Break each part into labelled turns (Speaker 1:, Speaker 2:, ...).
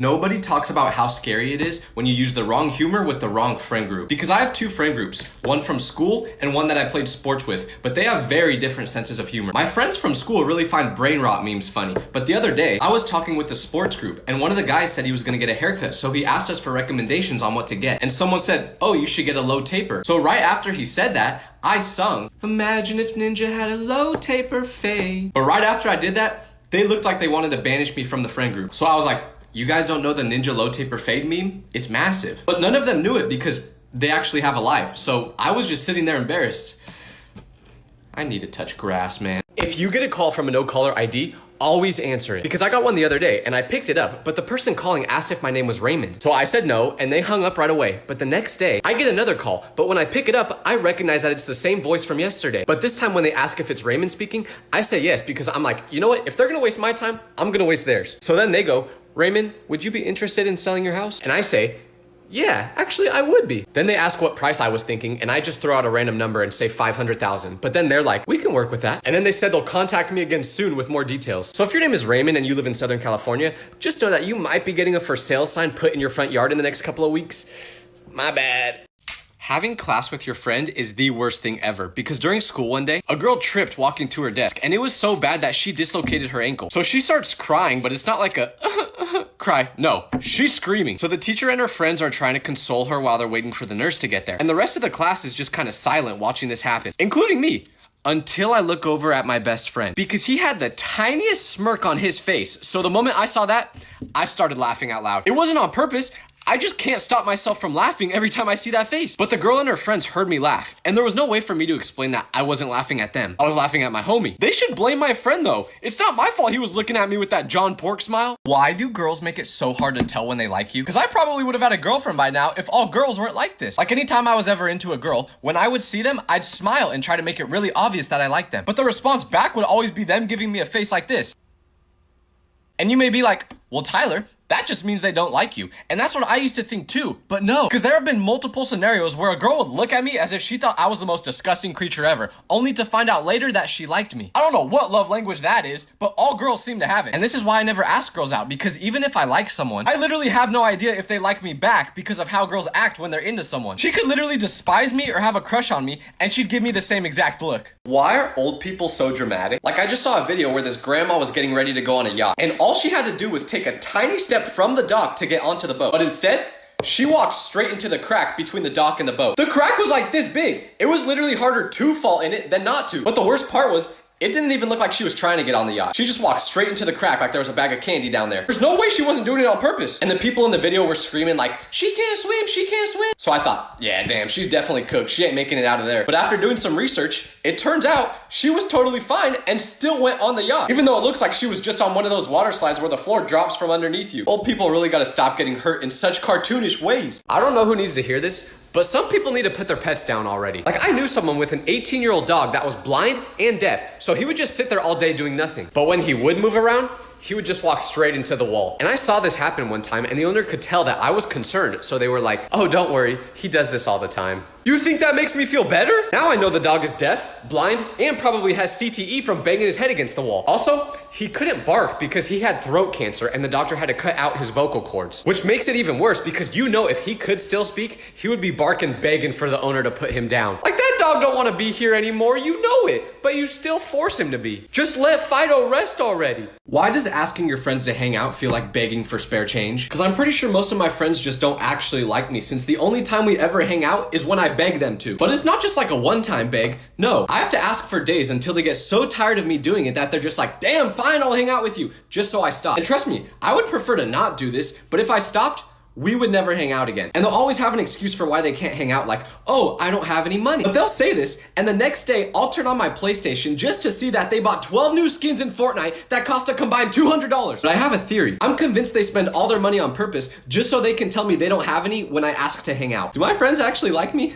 Speaker 1: Nobody talks about how scary it is when you use the wrong humor with the wrong friend group. Because I have two friend groups, one from school and one that I played sports with, but they have very different senses of humor. My friends from school really find brain rot memes funny, but the other day, I was talking with the sports group and one of the guys said he was gonna get a haircut, so he asked us for recommendations on what to get. And someone said, oh, you should get a low taper. So right after he said that, I sung, imagine if Ninja had a low taper fade. But right after I did that, they looked like they wanted to banish me from the friend group. So I was like, you guys don't know the Ninja low taper fade meme? It's massive. But none of them knew it because they actually have a life. So I was just sitting there embarrassed. I need to touch grass, man. If you get a call from a no-caller ID, always answer it. Because I got one the other day and I picked it up, but the person calling asked if my name was Raymond. So I said no and they hung up right away. But the next day, I get another call. But when I pick it up, I recognize that it's the same voice from yesterday. But this time when they ask if it's Raymond speaking, I say yes because I'm like, you know what? If they're gonna waste my time, I'm gonna waste theirs. So then they go, Raymond, would you be interested in selling your house? And I say, yeah, actually I would be. Then they ask what price I was thinking and I just throw out a random number and say 500,000. But then they're like, we can work with that. And then they said they'll contact me again soon with more details. So if your name is Raymond and you live in Southern California, just know that you might be getting a for sale sign put in your front yard in the next couple of weeks. My bad. Having class with your friend is the worst thing ever because during school one day, a girl tripped walking to her desk and it was so bad that she dislocated her ankle. So she starts crying, but it's not like a cry. No, she's screaming. So the teacher and her friends are trying to console her while they're waiting for the nurse to get there. And the rest of the class is just kind of silent watching this happen, including me. Until I look over at my best friend because he had the tiniest smirk on his face. So the moment I saw that, I started laughing out loud. It wasn't on purpose. I just can't stop myself from laughing every time I see that face. But the girl and her friends heard me laugh, and there was no way for me to explain that I wasn't laughing at them. I was laughing at my homie. They should blame my friend though. It's not my fault he was looking at me with that John Pork smile. Why do girls make it so hard to tell when they like you? Because I probably would have had a girlfriend by now if all girls weren't like this. Like anytime I was ever into a girl, when I would see them, I'd smile and try to make it really obvious that I liked them. But the response back would always be them giving me a face like this. And you may be like, well, Tyler, that just means they don't like you. And that's what I used to think too, but no. Because there have been multiple scenarios where a girl would look at me as if she thought I was the most disgusting creature ever, only to find out later that she liked me. I don't know what love language that is, but all girls seem to have it. And this is why I never ask girls out, because even if I like someone, I literally have no idea if they like me back because of how girls act when they're into someone. She could literally despise me or have a crush on me, and she'd give me the same exact look. Why are old people so dramatic? Like I just saw a video where this grandma was getting ready to go on a yacht, and all she had to do was take a tiny step from the dock to get onto the boat. But instead, she walked straight into the crack between the dock and the boat. The crack was like this big. It was literally harder to fall in it than not to. But the worst part was, it didn't even look like she was trying to get on the yacht. She just walked straight into the crack like there was a bag of candy down there. There's no way she wasn't doing it on purpose. And the people in the video were screaming like, she can't swim, she can't swim. So I thought, yeah, damn, she's definitely cooked. She ain't making it out of there. But after doing some research, it turns out she was totally fine and still went on the yacht. Even though it looks like she was just on one of those water slides where the floor drops from underneath you. Old people really gotta stop getting hurt in such cartoonish ways. I don't know who needs to hear this, but some people need to put their pets down already. Like I knew someone with an 18-year-old dog that was blind and deaf, so he would just sit there all day doing nothing. But when he would move around, he would just walk straight into the wall. And I saw this happen one time and the owner could tell that I was concerned, so they were like, oh, don't worry, he does this all the time. You think that makes me feel better? Now I know the dog is deaf, blind, and probably has CTE from banging his head against the wall. Also, he couldn't bark because he had throat cancer and the doctor had to cut out his vocal cords. Which makes it even worse because you know if he could still speak, he would be barking begging for the owner to put him down. Like that dog don't want to be here anymore, you know it, but you still force him to be. Just let Fido rest already. Why does asking your friends to hang out feel like begging for spare change? Because I'm pretty sure most of my friends just don't actually like me since the only time we ever hang out is when I beg them to. But it's not just like a one-time beg. No, I have to ask for days until they get so tired of me doing it that they're just like, damn, fine, I'll hang out with you, just so I stop. And trust me, I would prefer to not do this, but if I stopped, we would never hang out again. And they'll always have an excuse for why they can't hang out, like, oh, I don't have any money. But they'll say this, and the next day, I'll turn on my PlayStation just to see that they bought 12 new skins in Fortnite that cost a combined $200. But I have a theory. I'm convinced they spend all their money on purpose just so they can tell me they don't have any when I ask to hang out. Do my friends actually like me?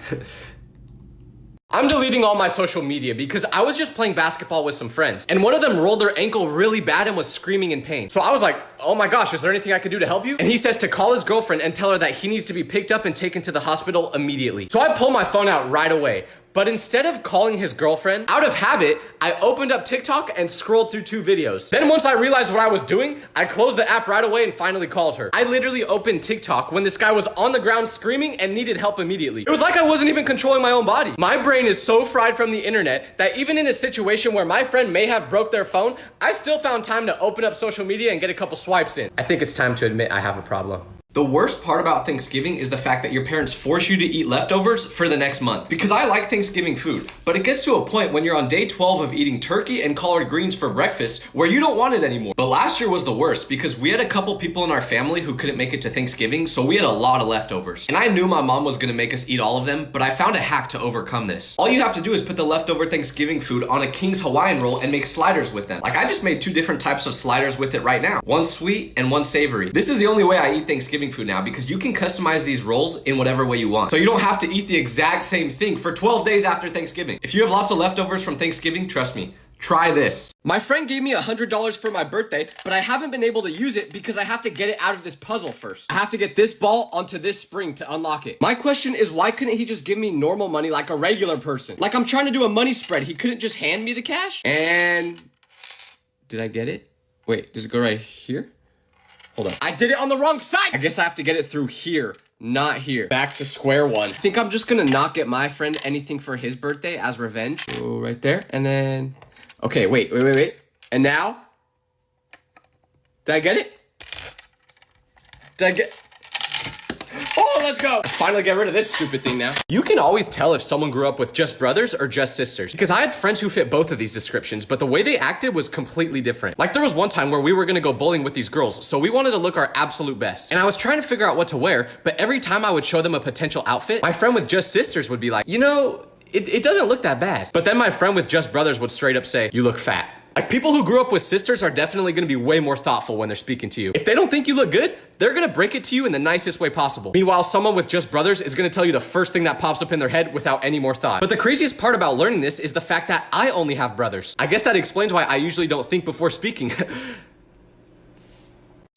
Speaker 1: I'm deleting all my social media because I was just playing basketball with some friends and one of them rolled their ankle really bad and was screaming in pain. So I was like, oh my gosh, is there anything I could do to help you? And he says to call his girlfriend and tell her that he needs to be picked up and taken to the hospital immediately. So I pull my phone out right away.
Speaker 2: But instead of calling his girlfriend, out of habit, I opened up TikTok and scrolled through 2 videos. Then once I realized what I was doing, I closed the app right away and finally called her. I literally opened TikTok when this guy was on the ground screaming and needed help immediately. It was like I wasn't even controlling my own body. My brain is so fried from the internet that even in a situation where my friend may have broke their phone, I still found time to open up social media and get a couple swipes in. I think it's time to admit I have a problem.
Speaker 1: The worst part about Thanksgiving is the fact that your parents force you to eat leftovers for the next month. Because I like Thanksgiving food, but it gets to a point when you're on day 12 of eating turkey and collard greens for breakfast where you don't want it anymore. But last year was the worst because we had a couple people in our family who couldn't make it to Thanksgiving, so we had a lot of leftovers. And I knew my mom was gonna make us eat all of them, but I found a hack to overcome this. All you have to do is put the leftover Thanksgiving food on a King's Hawaiian roll and make sliders with them. Like I just made 2 different types of sliders with it right now. One sweet and one savory. This is the only way I eat Thanksgiving food now because you can customize these rolls in whatever way you want. So you don't have to eat the exact same thing for 12 days after Thanksgiving. If you have lots of leftovers from Thanksgiving, trust me, try this.
Speaker 2: My friend gave me $100 for my birthday, but I haven't been able to use it because I have to get it out of this puzzle first. I have to get this ball onto this spring to unlock it. My question is, why couldn't he just give me normal money like a regular person? Like I'm trying to do a money spread. He couldn't just hand me the cash? And did I get it? Wait, does it go right here? Hold on. I did it on the wrong side. I guess I have to get it through here, not here. Back to square one. I think I'm just gonna not get my friend anything for his birthday as revenge. Go right there. And then, okay, wait. And now, did I get it? Did I get, oh, let's go. Let's finally get rid of this stupid thing now. You can always tell if someone grew up with just brothers or just sisters, because I had friends who fit both of these descriptions, but the way they acted was completely different. Like there was one time where we were gonna go bowling with these girls, so we wanted to look our absolute best. And I was trying to figure out what to wear, but every time I would show them a potential outfit, my friend with just sisters would be like, you know, it doesn't look that bad. But then my friend with just brothers would straight up say, you look fat. Like people who grew up with sisters are definitely gonna be way more thoughtful when they're speaking to you. If they don't think you look good, they're gonna break it to you in the nicest way possible. Meanwhile, someone with just brothers is gonna tell you the first thing that pops up in their head without any more thought. But the craziest part about learning this is the fact that I only have brothers. I guess that explains why I usually don't think before speaking.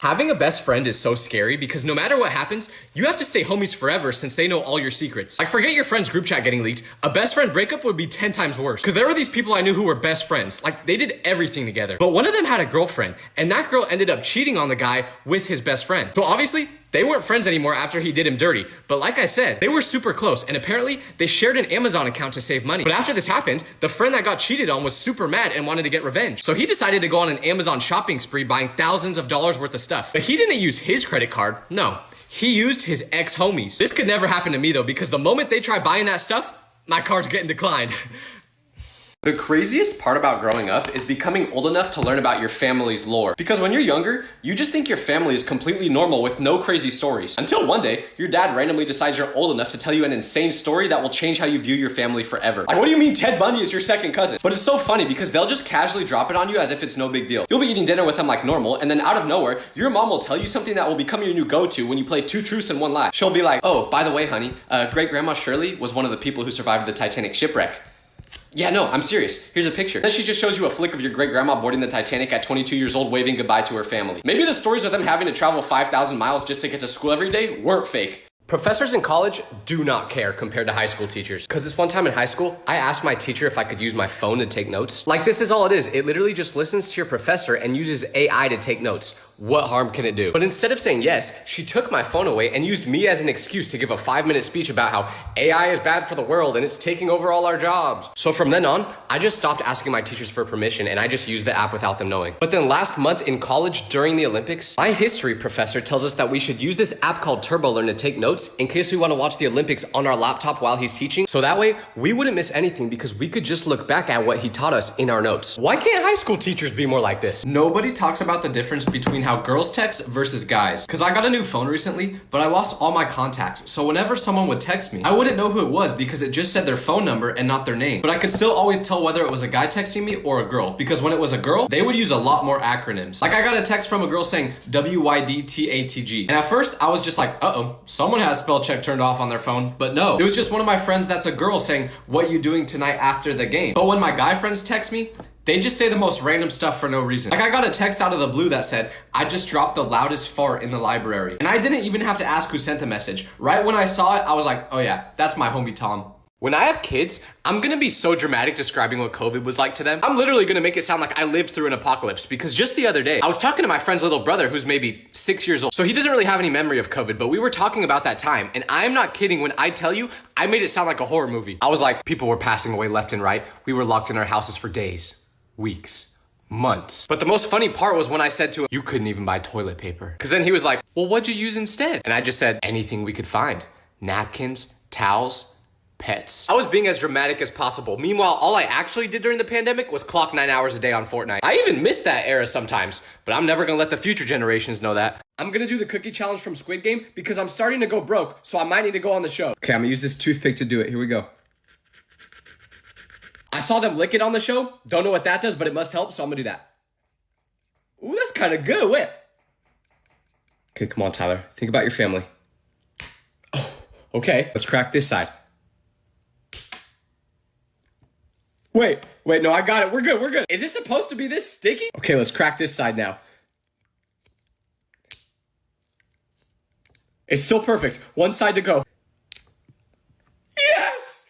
Speaker 2: Having a best friend is so scary because no matter what happens, you have to stay homies forever since they know all your secrets. Like forget your friend's group chat getting leaked, a best friend breakup would be 10 times worse. Because there were these people I knew who were best friends. Like they did everything together. But one of them had a girlfriend and that girl ended up cheating on the guy with his best friend. So obviously, they weren't friends anymore after he did him dirty. But like I said, they were super close and apparently they shared an Amazon account to save money. But after this happened, the friend that got cheated on was super mad and wanted to get revenge. So he decided to go on an Amazon shopping spree buying thousands of dollars worth of stuff. But he didn't use his credit card, no. He used his ex-homies. This could never happen to me though because the moment they try buying that stuff, my card's getting declined.
Speaker 1: The craziest part about growing up is becoming old enough to learn about your family's lore. Because when you're younger, you just think your family is completely normal with no crazy stories. Until one day, your dad randomly decides you're old enough to tell you an insane story that will change how you view your family forever. Like, what do you mean Ted Bundy is your second cousin? But it's so funny because they'll just casually drop it on you as if it's no big deal. You'll be eating dinner with them like normal, and then out of nowhere, your mom will tell you something that will become your new go-to when you play 2 truths and 1 lie. She'll be like, oh, by the way, honey, great-grandma Shirley was one of the people who survived the Titanic shipwreck. Yeah, no, I'm serious. Here's a picture. Then she just shows you a flick of your great-grandma boarding the Titanic at 22 years old waving goodbye to her family. Maybe the stories of them having to travel 5,000 miles just to get to school every day weren't fake.
Speaker 2: Professors in college do not care compared to high school teachers. Because this one time in high school, I asked my teacher if I could use my phone to take notes. Like this is all it is. It literally just listens to your professor and uses AI to take notes. What harm can it do? But instead of saying yes, she took my phone away and used me as an excuse to give a 5-minute speech about how AI is bad for the world and it's taking over all our jobs. So from then on, I just stopped asking my teachers for permission and I just used the app without them knowing. But then last month in college during the Olympics, my history professor tells us that we should use this app called TurboLearn to take notes in case we want to watch the Olympics on our laptop while he's teaching. So that way we wouldn't miss anything because we could just look back at what he taught us in our notes. Why can't high school teachers be more like this?
Speaker 1: Nobody talks about the difference between how girls text versus guys. Cause I got a new phone recently, but I lost all my contacts. So whenever someone would text me, I wouldn't know who it was because it just said their phone number and not their name. But I could still always tell whether it was a guy texting me or a girl. Because when it was a girl, they would use a lot more acronyms. Like I got a text from a girl saying WYDTATG. And at first I was just like, uh-oh, someone has spell check turned off on their phone. But no, it was just one of my friends that's a girl saying, what you doing tonight after the game? But when my guy friends text me, they just say the most random stuff for no reason. Like I got a text out of the blue that said, I just dropped the loudest fart in the library. And I didn't even have to ask who sent the message. Right when I saw it, I was like, oh yeah, that's my homie Tom.
Speaker 2: When I have kids, I'm gonna be so dramatic describing what COVID was like to them. I'm literally gonna make it sound like I lived through an apocalypse, because just the other day, I was talking to my friend's little brother who's maybe 6 years old. So he doesn't really have any memory of COVID, but we were talking about that time. And I'm not kidding when I tell you, I made it sound like a horror movie. I was like, people were passing away left and right. We were locked in our houses for days, weeks, months. But the most funny part was when I said to him, you couldn't even buy toilet paper. Because then he was like, well, what'd you use instead? And I just said, anything we could find. Napkins, towels, pets. I was being as dramatic as possible. Meanwhile, all I actually did during the pandemic was clock 9 hours a day on Fortnite. I even missed that era sometimes, but I'm never gonna let the future generations know that. I'm gonna do the cookie challenge from Squid Game because I'm starting to go broke, so I might need to go on the show. Okay, I'm gonna use this toothpick to do it. Here we go. I saw them lick it on the show. Don't know what that does, but it must help, so I'm gonna do that. Ooh, that's kind of good. Wait. Okay, come on, Tyler. Think about your family. Oh, okay. Let's crack this side. Wait, no, I got it. We're good. Is this supposed to be this sticky? Okay, let's crack this side now. It's still perfect. One side to go. Yes,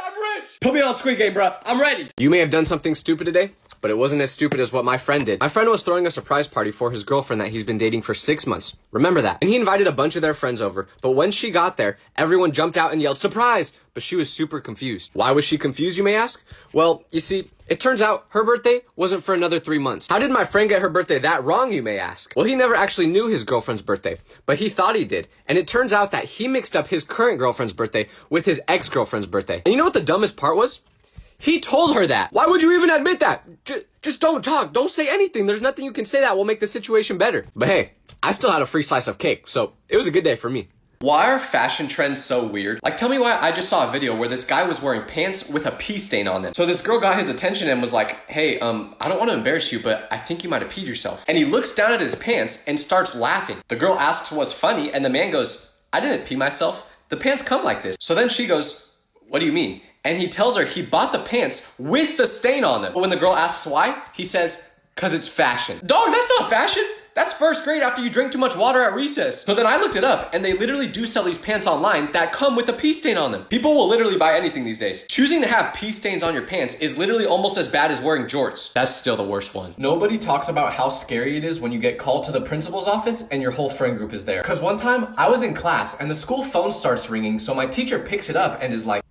Speaker 2: I'm rich. Put me on Squid Game, bro. I'm ready. You may have done something stupid today, but it wasn't as stupid as what my friend did. My friend was throwing a surprise party for his girlfriend that he's been dating for 6 months. Remember that. And he invited a bunch of their friends over, but when she got there, everyone jumped out and yelled, surprise! But she was super confused. Why was she confused, you may ask? Well, you see, it turns out her birthday wasn't for another 3 months. How did my friend get her birthday that wrong, you may ask? Well, he never actually knew his girlfriend's birthday, but he thought he did. And it turns out that he mixed up his current girlfriend's birthday with his ex-girlfriend's birthday. And you know what the dumbest part was? He told her that. Why would you even admit that? Just don't talk. Don't say anything. There's nothing you can say that will make the situation better. But hey, I still had a free slice of cake, so it was a good day for me. Why are fashion trends so weird? Like, tell me why. I just saw a video where this guy was wearing pants with a pee stain on them. So this girl got his attention and was like, hey, I don't want to embarrass you, but I think you might have peed yourself. And he looks down at his pants and starts laughing. The girl asks what's funny, and the man goes, I didn't pee myself. The pants come like this. So then she goes, what do you mean? And he tells her he bought the pants with the stain on them. But when the girl asks why, he says, cause it's fashion. Dog, that's not fashion. That's first grade after you drink too much water at recess. So then I looked it up, and they literally do sell these pants online that come with a pee stain on them. People will literally buy anything these days. Choosing to have pee stains on your pants is literally almost as bad as wearing jorts. That's still the worst one. Nobody talks about how scary it is when you get called to the principal's office and your whole friend group is there. Cause one time I was in class and the school phone starts ringing, so my teacher picks it up and is like,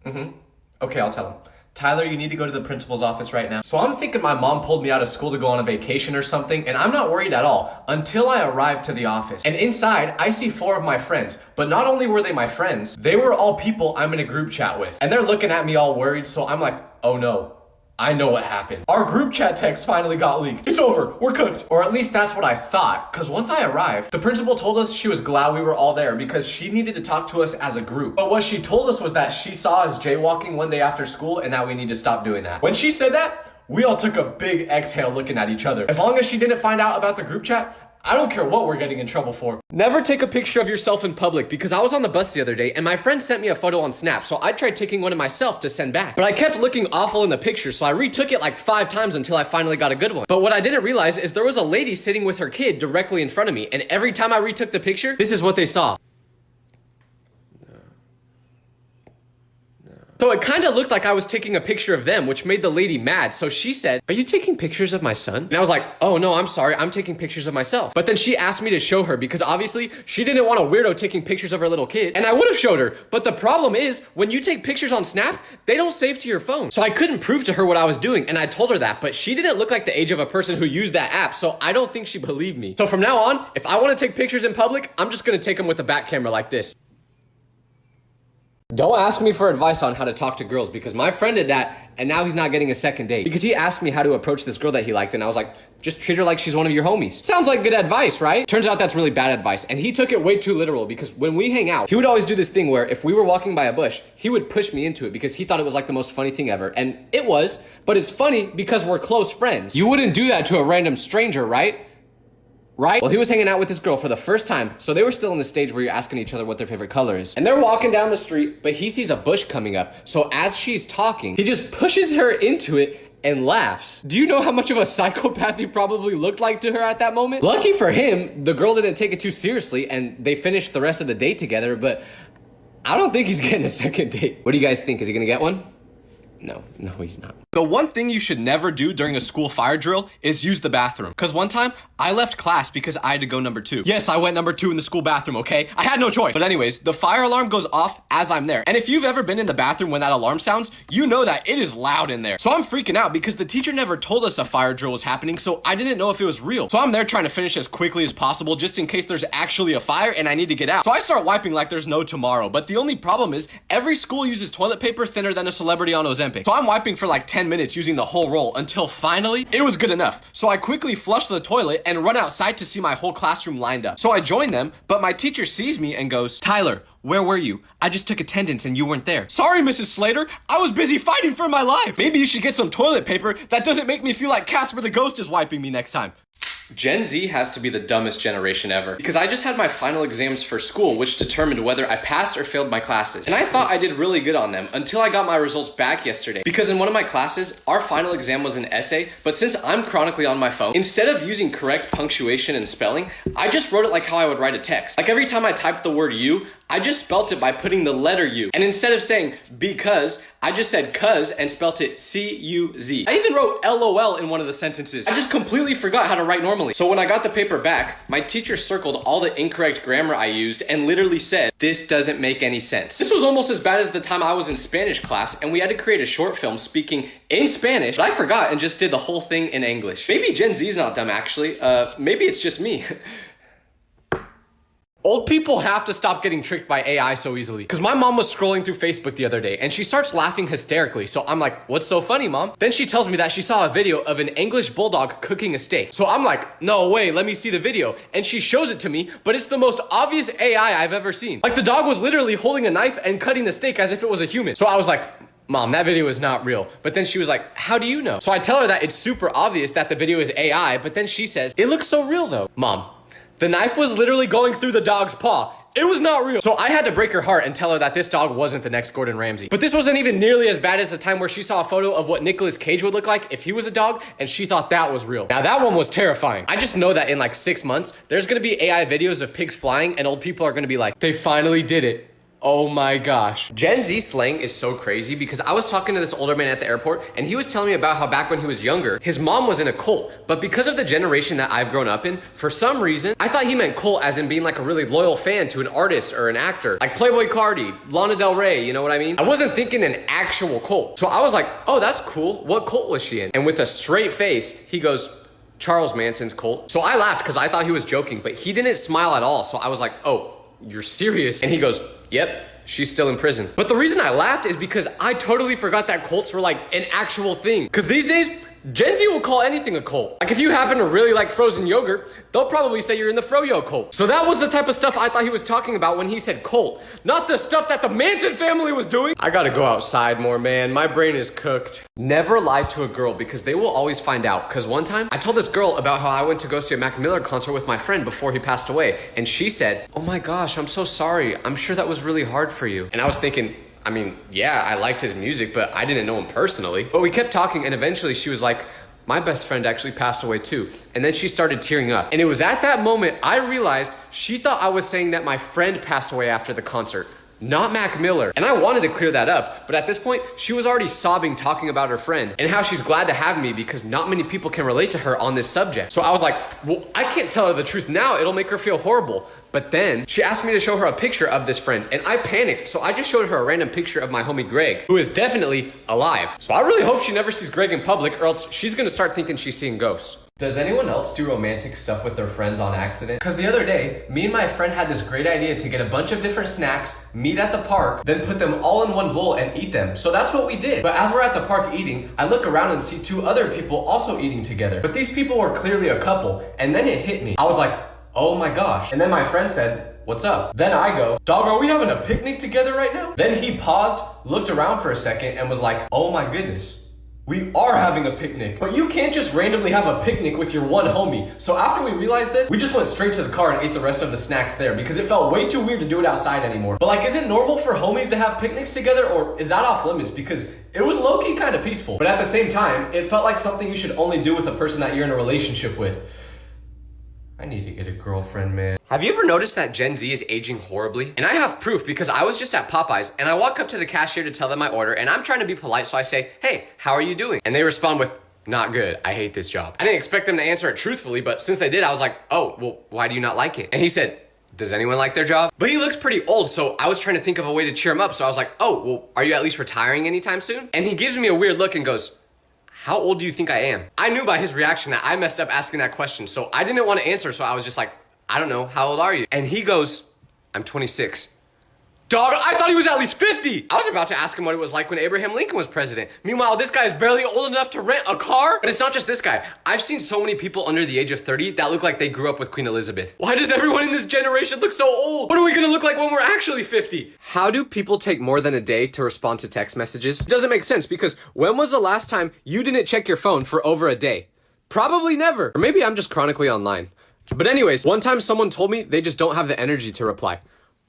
Speaker 2: okay, I'll tell him. Tyler, you need to go to the principal's office right now. So I'm thinking my mom pulled me out of school to go on a vacation or something, and I'm not worried at all until I arrive to the office. And inside, I see 4 of my friends. But not only were they my friends, they were all people I'm in a group chat with. And they're looking at me all worried, so I'm like, oh no. I know what happened. Our group chat text finally got leaked. It's over, we're cooked. Or at least that's what I thought, because once I arrived, the principal told us she was glad we were all there because she needed to talk to us as a group. But what she told us was that she saw us jaywalking one day after school and that we need to stop doing that. When she said that, we all took a big exhale looking at each other. As long as she didn't find out about the group chat, I don't care what we're getting in trouble for. Never take a picture of yourself in public, because I was on the bus the other day and my friend sent me a photo on Snap, so I tried taking one of myself to send back. But I kept looking awful in the picture, so I retook it like 5 times until I finally got a good one. But what I didn't realize is there was a lady sitting with her kid directly in front of me, and every time I retook the picture, this is what they saw. So it kind of looked like I was taking a picture of them, which made the lady mad. So she said, are you taking pictures of my son? And I was like, oh no, I'm sorry, I'm taking pictures of myself. But then she asked me to show her because obviously she didn't want a weirdo taking pictures of her little kid. And I would have showed her. But the problem is, when you take pictures on Snap, they don't save to your phone. So I couldn't prove to her what I was doing, and I told her that, but she didn't look like the age of a person who used that app, so I don't think she believed me. So from now on, if I want to take pictures in public, I'm just gonna take them with a back camera like this. Don't ask me for advice on how to talk to girls, because my friend did that and now he's not getting a second date. Because he asked me how to approach this girl that he liked and I was like, just treat her like she's one of your homies. Sounds like good advice, right? Turns out that's really bad advice, and he took it way too literal, because when we hang out, he would always do this thing where if we were walking by a bush, he would push me into it because he thought it was like the most funny thing ever. And it was, but it's funny because we're close friends. You wouldn't do that to a random stranger, right? Right? Well, he was hanging out with this girl for the first time, so they were still in the stage where you're asking each other what their favorite color is. And they're walking down the street, but he sees a bush coming up. So as she's talking, he just pushes her into it and laughs. Do you know how much of a psychopath he probably looked like to her at that moment? Lucky for him, the girl didn't take it too seriously and they finished the rest of the date together, but I don't think he's getting a second date. What do you guys think? Is he gonna get one? No, he's not.
Speaker 1: The one thing you should never do during a school fire drill is use the bathroom. Cause one time, I left class because I had to go number 2. Yes, I went number 2 in the school bathroom, okay? I had no choice. But anyways, the fire alarm goes off as I'm there. And if you've ever been in the bathroom when that alarm sounds, you know that it is loud in there. So I'm freaking out because the teacher never told us a fire drill was happening, so I didn't know if it was real. So I'm there trying to finish as quickly as possible just in case there's actually a fire and I need to get out. So I start wiping like there's no tomorrow. But the only problem is every school uses toilet paper thinner than a celebrity on Ozempic. So I'm wiping for like 10 minutes using the whole roll until finally it was good enough. So I quickly flush the toilet and run outside to see my whole classroom lined up. So I join them, but my teacher sees me and goes, "Tyler, where were you? I just took attendance and you weren't there." "Sorry, Mrs. Slater, I was busy fighting for my life." Maybe you should get some toilet paper that doesn't make me feel like Casper the Ghost is wiping me next time. Gen Z has to be the dumbest generation ever because I just had my final exams for school, which determined whether I passed or failed my classes. And I thought I did really good on them until I got my results back yesterday. Because in one of my classes, our final exam was an essay, but since I'm chronically on my phone, instead of using correct punctuation and spelling, I just wrote it like how I would write a text. Like every time I typed the word you, I just spelt it by putting the letter U. And instead of saying because, I just said cuz and spelt it C-U-Z. I even wrote LOL in one of the sentences. I just completely forgot how to write normally. So when I got the paper back, my teacher circled all the incorrect grammar I used and literally said, "This doesn't make any sense." This was almost as bad as the time I was in Spanish class and we had to create a short film speaking in Spanish, but I forgot and just did the whole thing in English. Maybe Gen Z's not dumb actually. Maybe it's just me. Old people have to stop getting tricked by AI so easily. Because my mom was scrolling through Facebook the other day and she starts laughing hysterically. So I'm like, "What's so funny, Mom?" Then she tells me that she saw a video of an English bulldog cooking a steak. So I'm like, "No way, let me see the video." And she shows it to me, but it's the most obvious AI I've ever seen. Like the dog was literally holding a knife and cutting the steak as if it was a human. So I was like, "Mom, that video is not real." But then she was like, "How do you know?" So I tell her that it's super obvious that the video is AI, but then she says, "It looks so real though." Mom, the knife was literally going through the dog's paw. It was not real. So I had to break her heart and tell her that this dog wasn't the next Gordon Ramsay. But this wasn't even nearly as bad as the time where she saw a photo of what Nicolas Cage would look like if he was a dog, and she thought that was real. Now that one was terrifying. I just know that in like 6 months, there's gonna be AI videos of pigs flying and old people are gonna be like, "They finally did it. Oh my gosh." Gen Z slang is so crazy because I was talking to this older man at the airport and he was telling me about how back when he was younger, his mom was in a cult. But because of the generation that I've grown up in, for some reason, I thought he meant cult as in being like a really loyal fan to an artist or an actor. Like Playboy Cardi, Lana Del Rey, you know what I mean? I wasn't thinking an actual cult. So I was like, "Oh, that's cool. What cult was she in?" And with a straight face, he goes, "Charles Manson's cult." So I laughed because I thought he was joking, but he didn't smile at all. So I was like, "Oh, you're serious?" And he goes, "Yep, she's still in prison." But the reason I laughed is because I totally forgot that cults were like an actual thing. Because these days, Gen Z will call anything a cult. Like if you happen to really like frozen yogurt, they'll probably say you're in the Froyo cult. So that was the type of stuff I thought he was talking about when he said cult, not the stuff that the Manson family was doing. I gotta go outside more, man. My brain is cooked. Never lie to a girl because they will always find out. Because one time I told this girl about how I went to go see a Mac Miller concert with my friend before he passed away. And she said, "Oh my gosh, I'm so sorry. I'm sure that was really hard for you." And I was thinking, I mean, yeah, I liked his music, but I didn't know him personally. But we kept talking and eventually she was like, "My best friend actually passed away too." And then she started tearing up. And it was at that moment I realized she thought I was saying that my friend passed away after the concert, not Mac Miller. And I wanted to clear that up, but at this point, she was already sobbing talking about her friend and how she's glad to have me because not many people can relate to her on this subject. So I was like, well, I can't tell her the truth now. It'll make her feel horrible. But then she asked me to show her a picture of this friend and I panicked. So I just showed her a random picture of my homie Greg, who is definitely alive. So I really hope she never sees Greg in public or else she's gonna start thinking she's seeing ghosts. Does anyone else do romantic stuff with their friends on accident? Because the other day, me and my friend had this great idea to get a bunch of different snacks, meet at the park, then put them all in one bowl and eat them. So that's what we did. But as we're at the park eating, I look around and see 2 other people also eating together. But these people were clearly a couple. And then it hit me. I was like, "Oh my gosh." And then my friend said, "What's up?" Then I go, "Dog, are we having a picnic together right now?" Then he paused, looked around for a second and was like, "Oh my goodness. We are having a picnic." But you can't just randomly have a picnic with your one homie. So after we realized this, we just went straight to the car and ate the rest of the snacks there because it felt way too weird to do it outside anymore. But like, is it normal for homies to have picnics together or is that off limits? Because it was low-key kind of peaceful. But at the same time, it felt like something you should only do with a person that you're in a relationship with. I need to get a girlfriend, man.
Speaker 2: Have you ever noticed that Gen Z is aging horribly? And I have proof because I was just at Popeyes and I walk up to the cashier to tell them my order and I'm trying to be polite, so I say, hey, how are you doing? And they respond with, not good, I hate this job. I didn't expect them to answer it truthfully, but since they did, I was like, oh, well, why do you not like it? And he said, does anyone like their job? But he looks pretty old, so I was trying to think of a way to cheer him up. So I was like, oh, well, are you at least retiring anytime soon? And he gives me a weird look and goes, how old do you think I am? I knew by his reaction that I messed up asking that question, so I didn't want to answer, so I was just like, I don't know, how old are you? And he goes, I'm 26. Dog, I thought he was at least 50. I was about to ask him what it was like when Abraham Lincoln was president. Meanwhile, this guy is barely old enough to rent a car. But it's not just this guy. I've seen so many people under the age of 30 that look like they grew up with Queen Elizabeth. Why does everyone in this generation look so old? What are we gonna look like when we're actually 50? How do people take more than a day to respond to text messages? It doesn't make sense because when was the last time you didn't check your phone for over a day? Probably never. Or maybe I'm just chronically online. But anyways, one time someone told me they just don't have the energy to reply.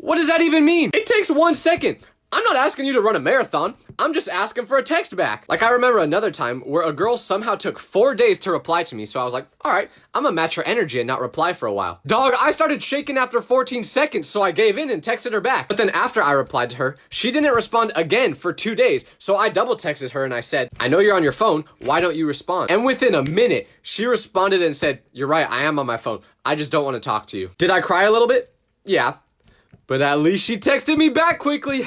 Speaker 2: What does that even mean? It takes 1 second. I'm not asking you to run a marathon. I'm just asking for a text back. Like I remember another time where a girl somehow took 4 days to reply to me. So I was like, all right, I'm gonna match her energy and not reply for a while. Dog, I started shaking after 14 seconds. So I gave in and texted her back. But then after I replied to her, she didn't respond again for 2 days. So I double texted her and I said, I know you're on your phone. Why don't you respond? And within a minute, she responded and said, you're right, I am on my phone. I just don't want to talk to you. Did I cry a little bit? Yeah. But at least she texted me back quickly.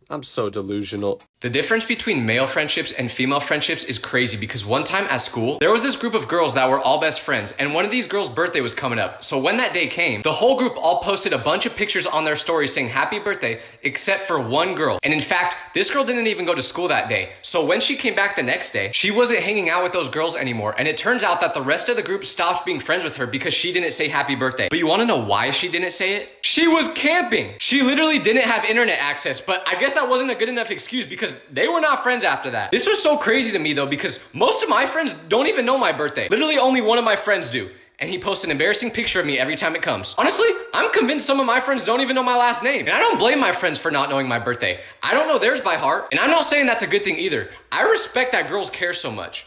Speaker 2: I'm so delusional. The difference between male friendships and female friendships is crazy because one time at school, there was this group of girls that were all best friends and one of these girls' birthday was coming up. So when that day came, the whole group all posted a bunch of pictures on their stories saying happy birthday, except for one girl. And in fact, this girl didn't even go to school that day. So when she came back the next day, she wasn't hanging out with those girls anymore. And it turns out that the rest of the group stopped being friends with her because she didn't say happy birthday. But you wanna know why she didn't say it? She was camping. She literally didn't have internet access, but I guess that wasn't a good enough excuse because they were not friends after that. This was so crazy to me though because most of my friends don't even know my birthday. Literally only one of my friends do. And he posts an embarrassing picture of me every time it comes. Honestly, I'm convinced some of my friends don't even know my last name. And I don't blame my friends for not knowing my birthday. I don't know theirs by heart. And I'm not saying that's a good thing either. I respect that girls care so much.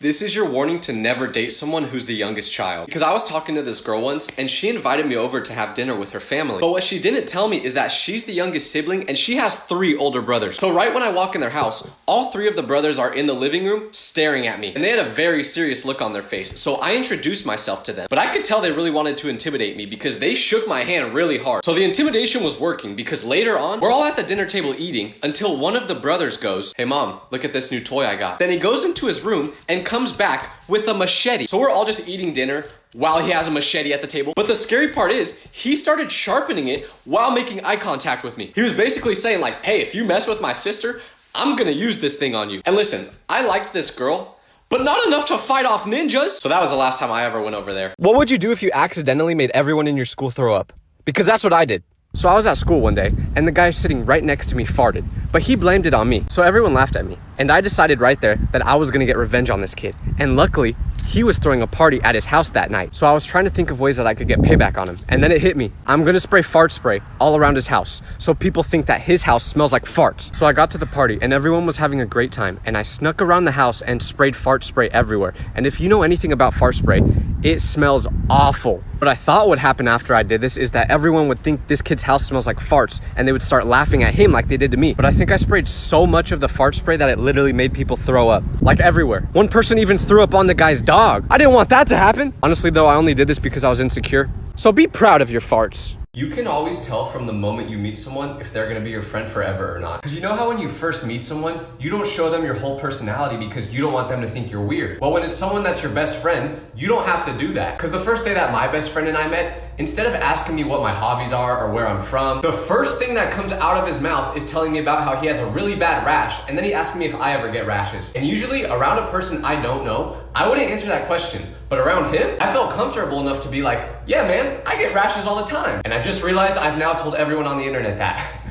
Speaker 2: This is your warning to never date someone who's the youngest child. Because I was talking to this girl once and she invited me over to have dinner with her family. But what she didn't tell me is that she's the youngest sibling and she has 3 older brothers. So right when I walk in their house, all 3 of the brothers are in the living room staring at me. And they had a very serious look on their face. So I introduced myself to them. But I could tell they really wanted to intimidate me because they shook my hand really hard. So the intimidation was working because later on, we're all at the dinner table eating until one of the brothers goes, hey mom, look at this new toy I got. Then he goes into his room and comes back with a machete. So we're all just eating dinner while he has a machete at the table. But the scary part is he started sharpening it while making eye contact with me. He was basically saying like, hey, if you mess with my sister, I'm gonna use this thing on you. And listen, I liked this girl, but not enough to fight off ninjas. So that was the last time I ever went over there. What would you do if you accidentally made everyone in your school throw up? Because that's what I did. So I was at school one day and the guy sitting right next to me farted, but he blamed it on me. So everyone laughed at me and I decided right there that I was gonna get revenge on this kid. And luckily, he was throwing a party at his house that night. So I was trying to think of ways that I could get payback on him. And then it hit me. I'm gonna spray fart spray all around his house so people think that his house smells like farts. So I got to the party and everyone was having a great time and I snuck around the house and sprayed fart spray everywhere. And if you know anything about fart spray, it smells awful. What I thought would happen after I did this is that everyone would think this kid's house smells like farts and they would start laughing at him like they did to me. But I think I sprayed so much of the fart spray that it literally made people throw up, like everywhere. One person even threw up on the guy's dog. I didn't want that to happen. Honestly though, I only did this because I was insecure. So be proud of your farts. You can always tell from the moment you meet someone if they're gonna be your friend forever or not. Because you know how when you first meet someone, you don't show them your whole personality because you don't want them to think you're weird. Well, when it's someone that's your best friend, you don't have to do that. Because the first day that my best friend and I met, instead of asking me what my hobbies are or where I'm from, the first thing that comes out of his mouth is telling me about how he has a really bad rash, and then he asked me if I ever get rashes. And usually around a person I don't know, I wouldn't answer that question. But around him, I felt comfortable enough to be like, yeah man, I get rashes all the time. And I just realized I've now told everyone on the internet that.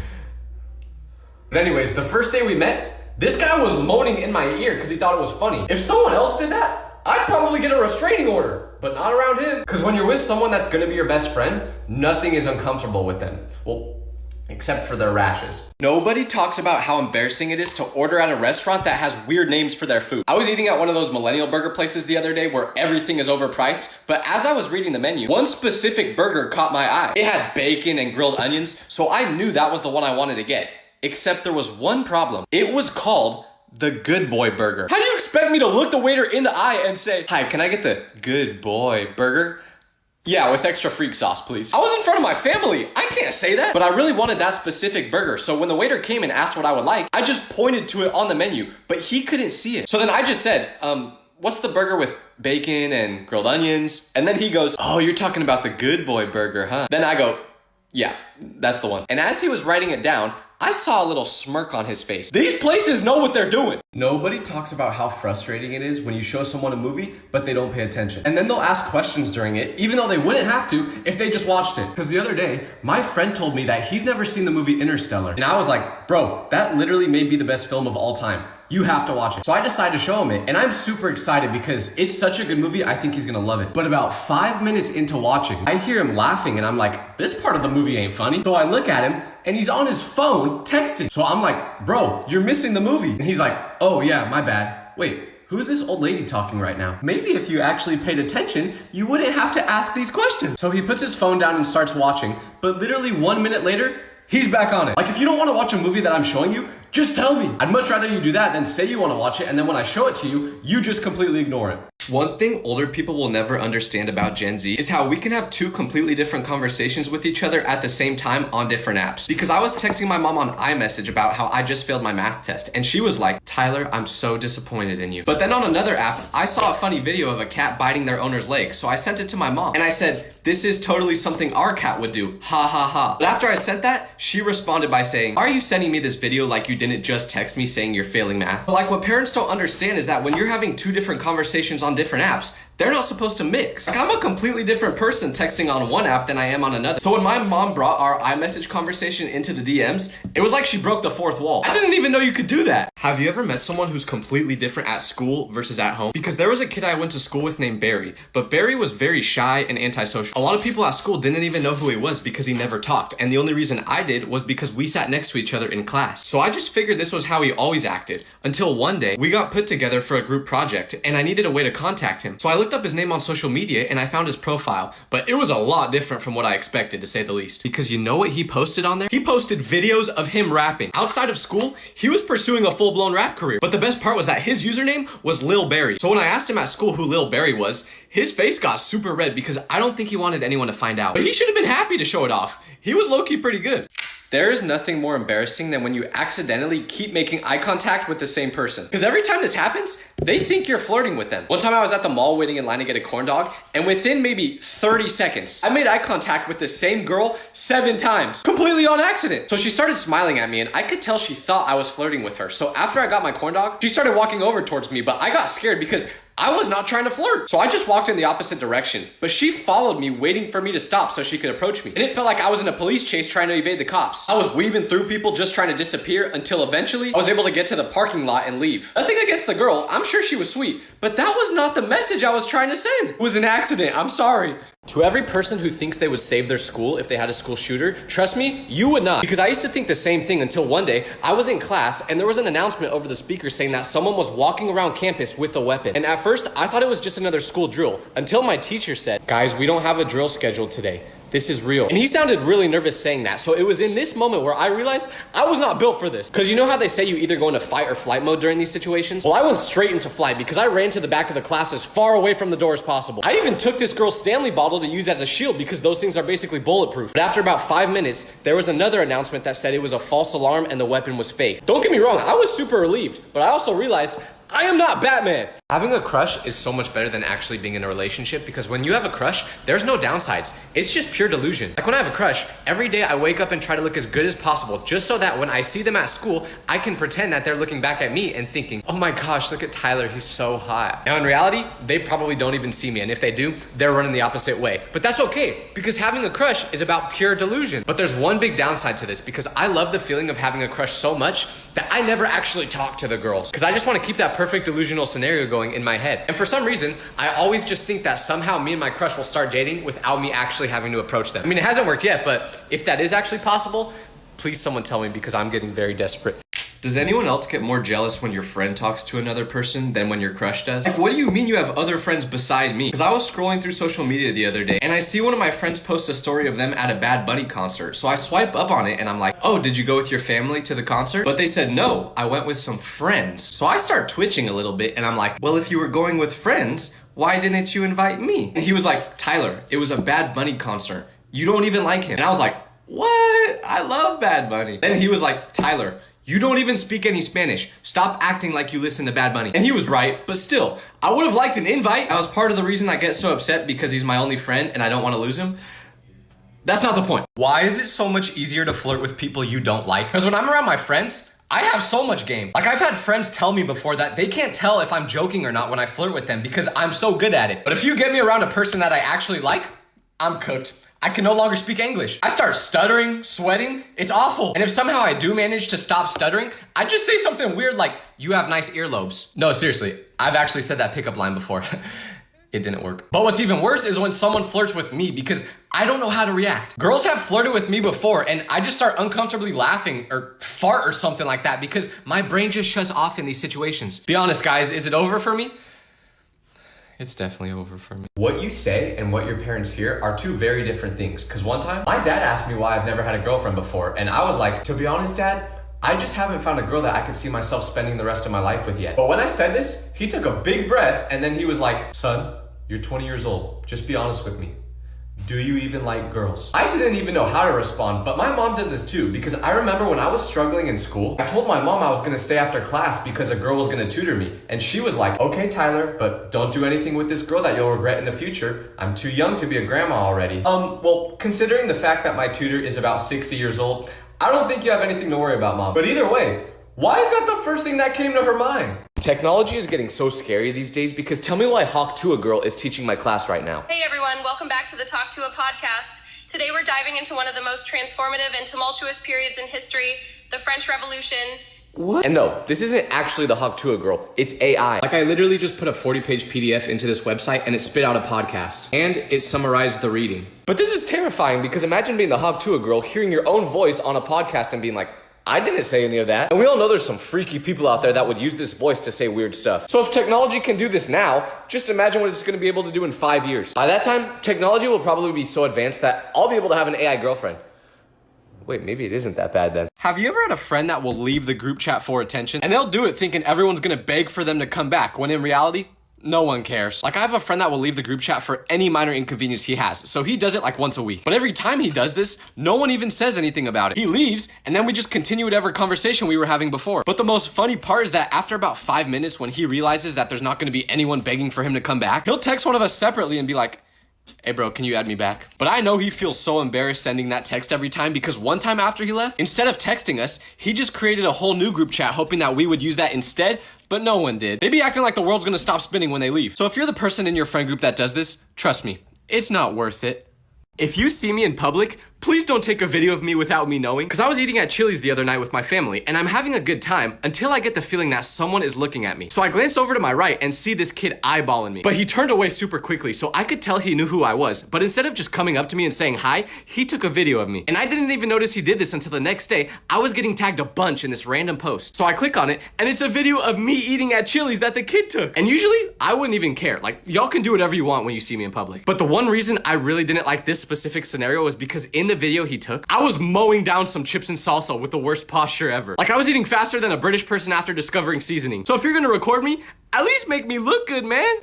Speaker 2: But anyways, the first day we met, this guy was moaning in my ear because he thought it was funny. If someone else did that, I'd probably get a restraining order, but not around him. Because when you're with someone that's gonna be your best friend, nothing is uncomfortable with them. Well, except for their rashes.
Speaker 1: Nobody talks about how embarrassing it is to order at a restaurant that has weird names for their food. I was eating at one of those millennial burger places the other day where everything is overpriced, but as I was reading the menu, one specific burger caught my eye. It had bacon and grilled onions, so I knew that was the one I wanted to get. Except there was one problem. It was called the Good Boy Burger. How do you expect me to look the waiter in the eye and say, "Hi, can I get the Good Boy Burger?" "Yeah, with extra freak sauce, please." I was in front of my family. I can't say that. But I really wanted that specific burger. So when the waiter came and asked what I would like, I just pointed to it on the menu, but he couldn't see it. So then I just said, what's the burger with bacon and grilled onions? And then he goes, "Oh, you're talking about the Good Boy Burger, huh?" Then I go, "Yeah, that's the one." And as he was writing it down, I saw a little smirk on his face. These places know what they're doing.
Speaker 2: Nobody talks about how frustrating it is when you show someone a movie, but they don't pay attention. And then they'll ask questions during it, even though they wouldn't have to if they just watched it. Because the other day, my friend told me that he's never seen the movie Interstellar. And I was like, bro, that literally may be the best film of all time. You have to watch it. So I decided to show him it, and I'm super excited because it's such a good movie, I think he's gonna love it. But about 5 minutes into watching, I hear him laughing, and I'm like, this part of the movie ain't funny. So I look at him, and he's on his phone texting. So I'm like, bro, you're missing the movie. And he's like, oh yeah, my bad. Wait, who's this old lady talking right now? Maybe if you actually paid attention, you wouldn't have to ask these questions. So he puts his phone down and starts watching, but literally 1 minute later, he's back on it. Like, if you don't want to watch a movie that I'm showing you, just tell me. I'd much rather you do that than say you want to watch it, and then when I show it to you, you just completely ignore it.
Speaker 1: One thing older people will never understand about Gen Z is how we can have two completely different conversations with each other at the same time on different apps. Because I was texting my mom on iMessage about how I just failed my math test, and she was like, "Tyler, I'm so disappointed in you." But then on another app, I saw a funny video of a cat biting their owner's leg, so I sent it to my mom, and I said, "This is totally something our cat would do, ha ha ha." But after I sent that, she responded by saying, "Why are you sending me this video like you didn't just text me saying you're failing math?" But like, what parents don't understand is that when you're having two different conversations on different apps, they're not supposed to mix. Like, I'm a completely different person texting on one app than I am on another. So when my mom brought our iMessage conversation into the DMs, it was like she broke the fourth wall. I didn't even know you could do that. Have you ever met someone who's completely different at school versus at home? Because there was a kid I went to school with named Barry, but Barry was very shy and antisocial. A lot of people at school didn't even know who he was because he never talked, and the only reason I did was because we sat next to each other in class. So I just figured this was how he always acted, until one day we got put together for a group project, and I needed a way to contact him. So I looked up his name on social media and I found his profile, but it was a lot different from what I expected, to say the least. Because you know what he posted on there? He posted videos of him rapping. Outside of school, he was pursuing a full-blown rap career. But the best part was that his username was Lil Barry. So when I asked him at school who Lil Barry was, his face got super red because I don't think he wanted anyone to find out. But he should have been happy to show it off. He was low-key pretty good. There is nothing more embarrassing than when you accidentally keep making eye contact with the same person. Because every time this happens, they think you're flirting with them. One time I was at the mall waiting in line to get a corn dog, and within maybe 30 seconds, I made eye contact with the same girl 7 times, completely on accident. So she started smiling at me, and I could tell she thought I was flirting with her. So after I got my corn dog, she started walking over towards me, but I got scared because I was not trying to flirt. So I just walked in the opposite direction, but she followed me, waiting for me to stop so she could approach me. And it felt like I was in a police chase trying to evade the cops. I was weaving through people just trying to disappear until eventually I was able to get to the parking lot and leave. Nothing against the girl, I'm sure she was sweet, but that was not the message I was trying to send. It was an accident, I'm sorry. To every person who thinks they would save their school if they had a school shooter, trust me, you would not. Because I used to think the same thing until one day I was in class and there was an announcement over the speaker saying that someone was walking around campus with a weapon. And at first I thought it was just another school drill until my teacher said, "Guys, we don't have a drill scheduled today. This is real." And he sounded really nervous saying that. So it was in this moment where I realized I was not built for this. Because you know how they say you either go into fight or flight mode during these situations? Well, I went straight into flight because I ran to the back of the class as far away from the door as possible. I even took this girl's Stanley bottle to use as a shield because those things are basically bulletproof. But after about 5 minutes, there was another announcement that said it was a false alarm and the weapon was fake. Don't get me wrong, I was super relieved, but I also realized I am not Batman. Having a crush is so much better than actually being in a relationship, because when you have a crush, there's no downsides. It's just pure delusion. Like when I have a crush, every day I wake up and try to look as good as possible just so that when I see them at school, I can pretend that they're looking back at me and thinking, "Oh my gosh, look at Tyler, he's so hot." Now in reality, they probably don't even see me, and if they do, they're running the opposite way. But that's okay, because having a crush is about pure delusion. But there's one big downside to this, because I love the feeling of having a crush so much that I never actually talk to the girls, because I just want to keep that perfect delusional scenario going in my head. And for some reason, I always just think that somehow me and my crush will start dating without me actually having to approach them. I mean, it hasn't worked yet, but if that is actually possible, Please someone tell me because I'm getting very desperate. Does anyone else get more jealous when your friend talks to another person than when your crush does? Like, what do you mean you have other friends beside me? Because I was scrolling through social media the other day and I see one of my friends post a story of them at a Bad Bunny concert. So I swipe up on it and I'm like, oh, did you go with your family to the concert? But they said, no, I went with some friends. So I start twitching a little bit and I'm like, well, if you were going with friends, why didn't you invite me? And he was like, Tyler, it was a Bad Bunny concert. You don't even like him. And I was like, what? I love Bad Bunny. Then he was like, Tyler, you don't even speak any Spanish. Stop acting like you listen to Bad Bunny. And he was right, but still, I would have liked an invite. That was part of the reason I get so upset because he's my only friend and I don't want to lose him. That's not the point. Why is it so much easier to flirt with people you don't like? Because when I'm around my friends, I have so much game. Like, I've had friends tell me before that they can't tell if I'm joking or not when I flirt with them because I'm so good at it. But if you get me around a person that I actually like, I'm cooked. I can no longer speak English. I start stuttering, sweating. It's awful. And if somehow I do manage to stop stuttering, I just say something weird like, you have nice earlobes. No, seriously, I've actually said that pickup line before. It didn't work. But what's even worse is when someone flirts with me because I don't know how to react. Girls have flirted with me before and I just start uncomfortably laughing or fart or something like that because my brain just shuts off in these situations. Be honest, guys, is it over for me? It's definitely over for me. What you say and what your parents hear are two very different things. Because one time, my dad asked me why I've never had a girlfriend before. And I was like, to be honest, Dad, I just haven't found a girl that I could see myself spending the rest of my life with yet. But when I said this, he took a big breath and then he was like, son, you're 20 years old. Just be honest with me. Do you even like girls? I didn't even know how to respond, but my mom does this too, because I remember when I was struggling in school, I told my mom I was gonna stay after class because a girl was gonna tutor me. And she was like, okay, Tyler, but don't do anything with this girl that you'll regret in the future. I'm too young to be a grandma already. Well, considering the fact that my tutor is about 60 years old, I don't think you have anything to worry about, Mom. But either way, why is that the first thing that came to her mind? Technology is getting so scary these days because tell me why Hawk to a Girl is teaching my class right now.
Speaker 3: Hey everyone, welcome back to the Talk to a podcast. Today we're diving into one of the most transformative and tumultuous periods in history, the French Revolution.
Speaker 1: What? And no, this isn't actually the Hawk to a Girl, it's AI. Like I literally just put a 40-page PDF into this website and it spit out a podcast. And it summarized the reading. But this is terrifying because imagine being the Hawk to a Girl, hearing your own voice on a podcast and being like, I didn't say any of that. And we all know there's some freaky people out there that would use this voice to say weird stuff. So if technology can do this now, just imagine what it's gonna be able to do in 5 years. By that time, technology will probably be so advanced that I'll be able to have an AI girlfriend. Wait, maybe it isn't that bad then. Have you ever had a friend that will leave the group chat for attention? And they'll do it thinking everyone's gonna beg for them to come back, when in reality, no one cares. Like I have a friend that will leave the group chat for any minor inconvenience he has. So he does it like once a week. But every time he does this, no one even says anything about it. He leaves and then we just continue whatever conversation we were having before. But the most funny part is that after about 5 minutes, when he realizes that there's not gonna be anyone begging for him to come back, he'll text one of us separately and be like, hey bro, can you add me back? But I know he feels so embarrassed sending that text every time because one time after he left, instead of texting us, he just created a whole new group chat hoping that we would use that instead, but no one did. They be acting like the world's gonna stop spinning when they leave. So if you're the person in your friend group that does this, trust me, it's not worth it. If you see me in public, please don't take a video of me without me knowing, because I was eating at Chili's the other night with my family, and I'm having a good time until I get the feeling that someone is looking at me. So I glanced over to my right and see this kid eyeballing me, but he turned away super quickly, so I could tell he knew who I was. But instead of just coming up to me and saying hi, he took a video of me. And I didn't even notice he did this until the next day. I was getting tagged a bunch in this random post. So I click on it, and it's a video of me eating at Chili's that the kid took. And usually, I wouldn't even care. Like, y'all can do whatever you want when you see me in public. But the one reason I really didn't like this specific scenario was because in the video he took, I was mowing down some chips and salsa with the worst posture ever. Like I was eating faster than a British person after discovering seasoning. So if you're gonna record me, at least make me look good, man.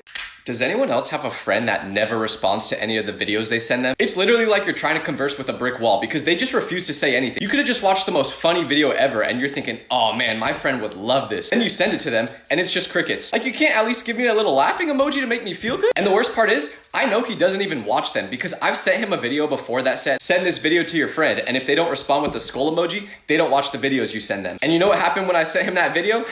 Speaker 1: Does anyone else have a friend that never responds to any of the videos they send them? It's literally like you're trying to converse with a brick wall because they just refuse to say anything. You could have just watched the most funny video ever and you're thinking, oh man, my friend would love this. Then you send it to them and it's just crickets. Like you can't at least give me a little laughing emoji to make me feel good? And the worst part is, I know he doesn't even watch them because I've sent him a video before that said, send this video to your friend. And if they don't respond with the skull emoji, they don't watch the videos you send them. And you know what happened when I sent him that video?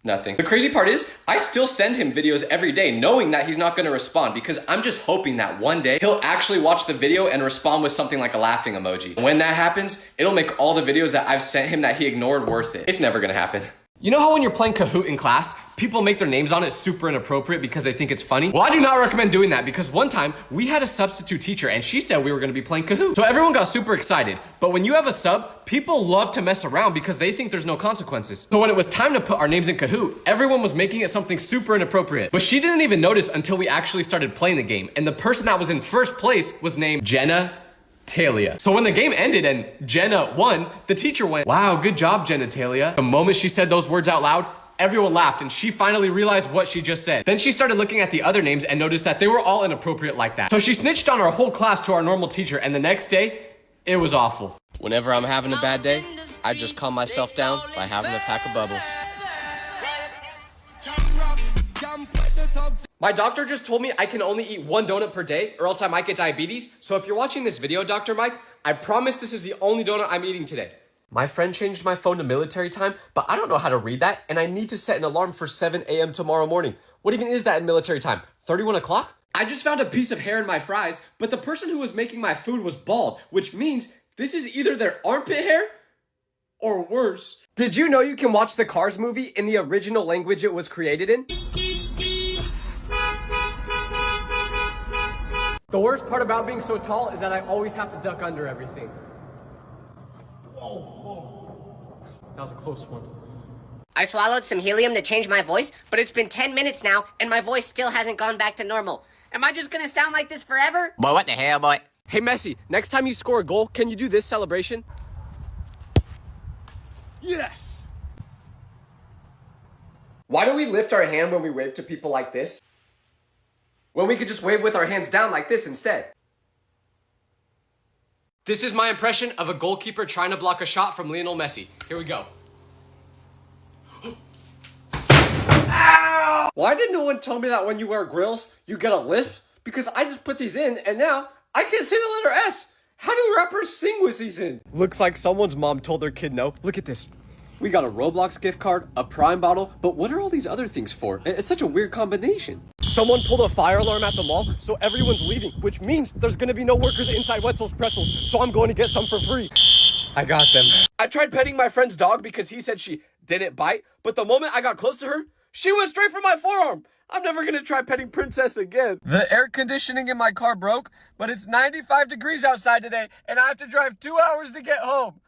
Speaker 1: Nothing. The crazy part is, I still send him videos every day knowing that he's not gonna respond because I'm just hoping that one day he'll actually watch the video and respond with something like a laughing emoji. When that happens, it'll make all the videos that I've sent him that he ignored worth it. It's never gonna happen.
Speaker 2: You know how when you're playing Kahoot in class, people make their names on it super inappropriate because they think it's funny? Well, I do not recommend doing that because one time we had a substitute teacher and she said we were gonna be playing Kahoot. So everyone got super excited. But when you have a sub, people love to mess around because they think there's no consequences. So when it was time to put our names in Kahoot, everyone was making it something super inappropriate. But she didn't even notice until we actually started playing the game. And the person that was in first place was named Jenna Talia. So when the game ended and Jenna won, the teacher went, "Wow, good job, Jenna Talia." The moment she said those words out loud, everyone laughed and she finally realized what she just said. Then she started looking at the other names and noticed that they were all inappropriate like that. So she snitched on our whole class to our normal teacher, and the next day, it was awful.
Speaker 4: Whenever I'm having a bad day, I just calm myself down by having a pack of bubbles.
Speaker 2: My doctor just told me I can only eat 1 donut per day or else I might get diabetes. So if you're watching this video, Dr. Mike, I promise this is the only donut I'm eating today. My friend changed my phone to military time, but I don't know how to read that, and I need to set an alarm for 7 a.m. tomorrow morning. What even is that in military time? 31 o'clock? I just found a piece of hair in my fries, but the person who was making my food was bald, which means this is either their armpit hair or worse. Did you know you can watch the Cars movie in the original language it was created in? The worst part about being so tall is that I always have to duck under everything. Whoa. That was a close one.
Speaker 5: I swallowed some helium to change my voice, but it's been 10 minutes now, and my voice still hasn't gone back to normal. Am I just gonna sound like this forever?
Speaker 4: Boy, what the hell, boy?
Speaker 2: Hey, Messi, next time you score a goal, can you do this celebration? Yes! Why do we lift our hand when we wave to people like this? When we could just wave with our hands down like this instead. This is my impression of a goalkeeper trying to block a shot from Lionel Messi. Here we go. Ow! Why did no one tell me that when you wear grills, you get a lisp? Because I just put these in and now I can't say the letter S. How do rappers sing with these in? Looks like someone's mom told their kid no. Look at this. We got a Roblox gift card, a Prime bottle, but what are all these other things for? It's such a weird combination. Someone pulled a fire alarm at the mall, so everyone's leaving, which means there's gonna be no workers inside Wetzel's Pretzels, so I'm going to get some for free. I got them. I tried petting my friend's dog because he said she didn't bite, but the moment I got close to her, she went straight for my forearm. I'm never gonna try petting Princess again. The air conditioning in my car broke, but it's 95 degrees outside today, and I have to drive 2 hours to get home.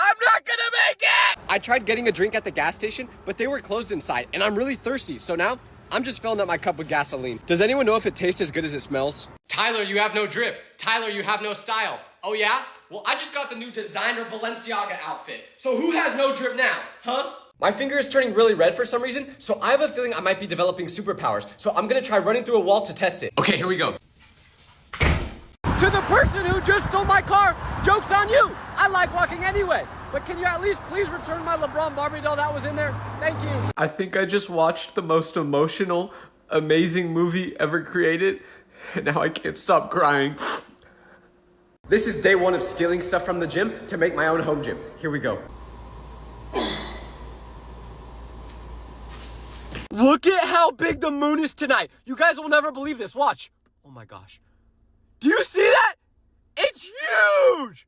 Speaker 2: I'm not gonna make it! I tried getting a drink at the gas station, but they were closed inside, and I'm really thirsty, so now I'm just filling up my cup with gasoline. Does anyone know if it tastes as good as it smells? Tyler, you have no drip. Tyler, you have no style. Oh yeah? Well, I just got the new designer Balenciaga outfit. So who has no drip now, huh? My finger is turning really red for some reason, so I have a feeling I might be developing superpowers. So I'm gonna try running through a wall to test it. Okay, here we go. To the person who just stole my car, joke's on you. I like walking anyway. But can you at least please return my LeBron Barbie doll that was in there? Thank you. I think I just watched the most emotional, amazing movie ever created, and now I can't stop crying. This is day 1 of stealing stuff from the gym to make my own home gym. Here we go. Look at how big the moon is tonight. You guys will never believe this. Watch. Oh my gosh. Do you see that? It's huge!